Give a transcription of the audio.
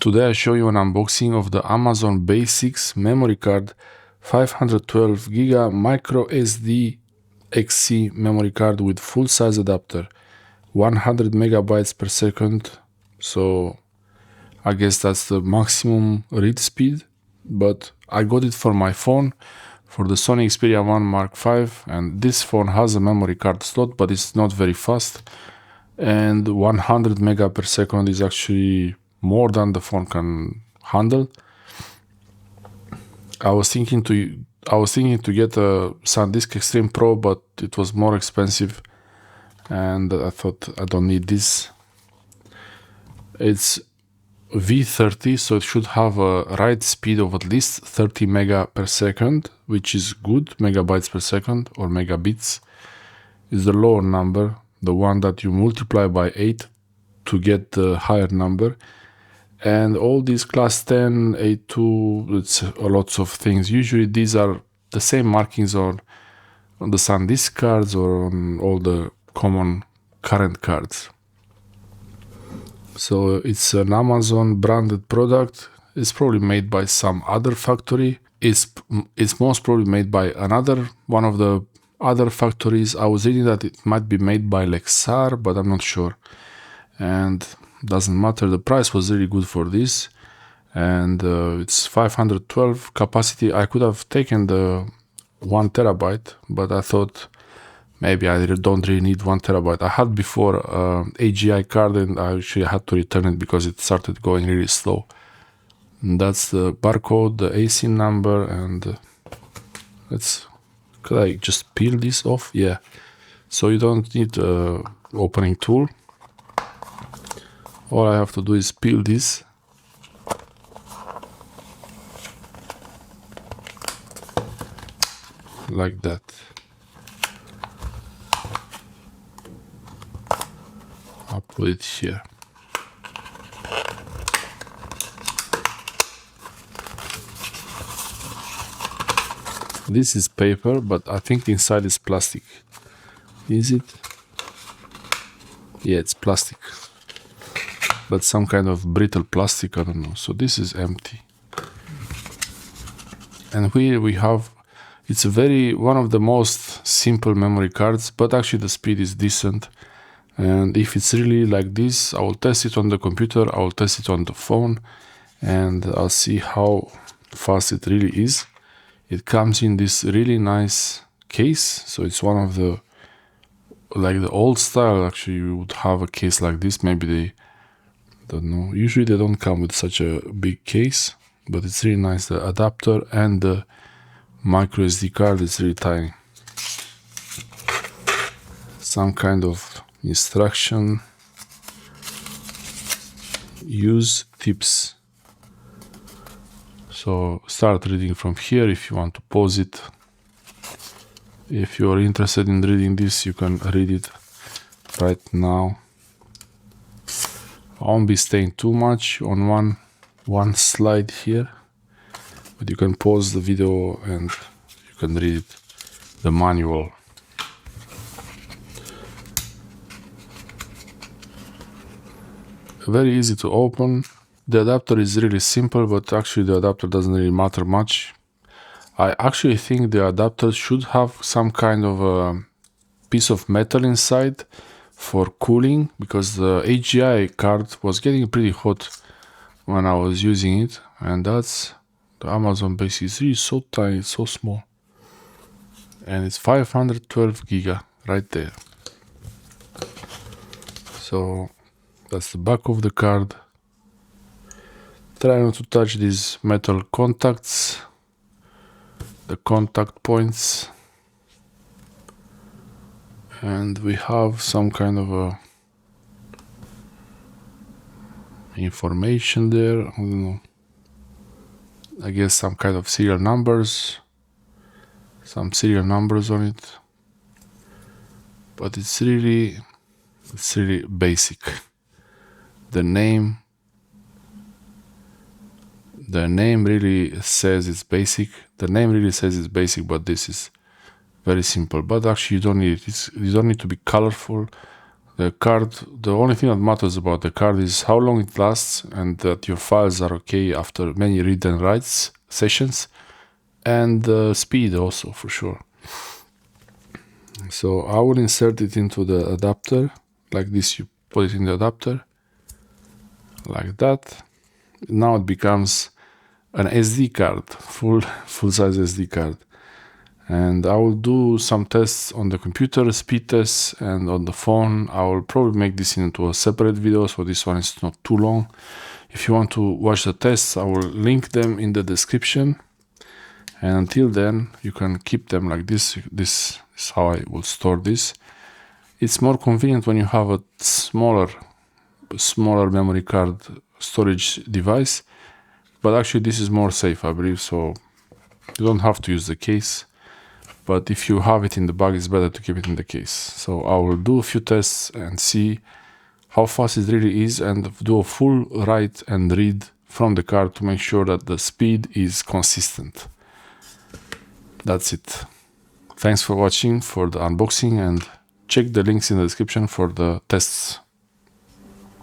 Today I show you an unboxing of the Amazon Basics memory card 512GB MicroSD XC memory card with full size adapter, 100 megabytes per second. So I guess that's the maximum read speed, but I got it for my phone, for the Sony Xperia 1 Mark V, and this phone has a memory card slot, but it's not very fast, and 100 mega per second is actually more than the phone can handle. I was thinking to get a SanDisk Extreme Pro, but it was more expensive, and I thought I don't need this. It's V30, so it should have a write speed of at least 30 mega per second, which is good. Megabytes per second or megabits is the lower number, the one that you multiply by 8 to get the higher number. And all these class 10, A2, it's lots of things. Usually these are the same markings on the SanDisk cards or on all the common current cards. So it's an Amazon branded product. It's probably made by some other factory. It's most probably made by one of the other factories. I was reading that it might be made by Lexar, but I'm not sure. And doesn't matter. The price was really good for this, and it's 512 capacity. I could have taken the 1 terabyte, but I thought maybe I don't really need 1 terabyte. I had before AGI card, and I actually had to return it because it started going really slow. And that's the barcode, the AC number, and could I just peel this off? Yeah. So you don't need an opening tool. All I have to do is peel this. Like that. I'll put it here. This is paper, but I think inside is plastic. Is it? Yeah, it's plastic. But some kind of brittle plastic, I don't know. So this is empty. And here we have, it's one of the most simple memory cards, but actually the speed is decent. And if it's really like this, I will test it on the computer, I will test it on the phone, and I'll see how fast it really is. It comes in this really nice case. So it's one of the, like the old style, actually you would have a case like this. Maybe they don't know. Usually they don't come with such a big case, but it's really nice. The adapter and the MicroSD card is really tiny. Some kind of instruction. Use tips. So start reading from here if you want to pause it. If you are interested in reading this, you can read it right now. I won't be staying too much on one slide here, but you can pause the video and you can read the manual. Very easy to open. The adapter is really simple, but actually the adapter doesn't really matter much. I actually think the adapter should have some kind of a piece of metal inside for cooling, because the AGI card was getting pretty hot when I was using it, and that's the Amazon Basics. It's really so tiny, so small, and it's 512 giga right there. So that's the back of the card. Try not to touch these metal contacts, the contact points. And we have some kind of a information there. I don't know. I guess some kind of serial numbers. Some serial numbers on it. But it's really basic. The name really says it's basic. But this is very simple. But actually you don't need it. You don't need to be colorful. The card, the only thing that matters about the card is how long it lasts and that your files are okay after many read and writes sessions, and the speed also for sure. So I will insert it into the adapter like this. You put it in the adapter like that. Now it becomes an SD card, full-size SD card. And I will do some tests on the computer, speed tests, and on the phone. I will probably make this into a separate video, so this one is not too long. If you want to watch the tests, I will link them in the description. And until then, you can keep them like this. This is how I will store this. It's more convenient when you have a smaller memory card storage device, but actually this is more safe, I believe, so you don't have to use the case. But if you have it in the bag, it's better to keep it in the case. So I will do a few tests and see how fast it really is, and do a full write and read from the card to make sure that the speed is consistent. That's it. Thanks for watching for the unboxing, and check the links in the description for the tests.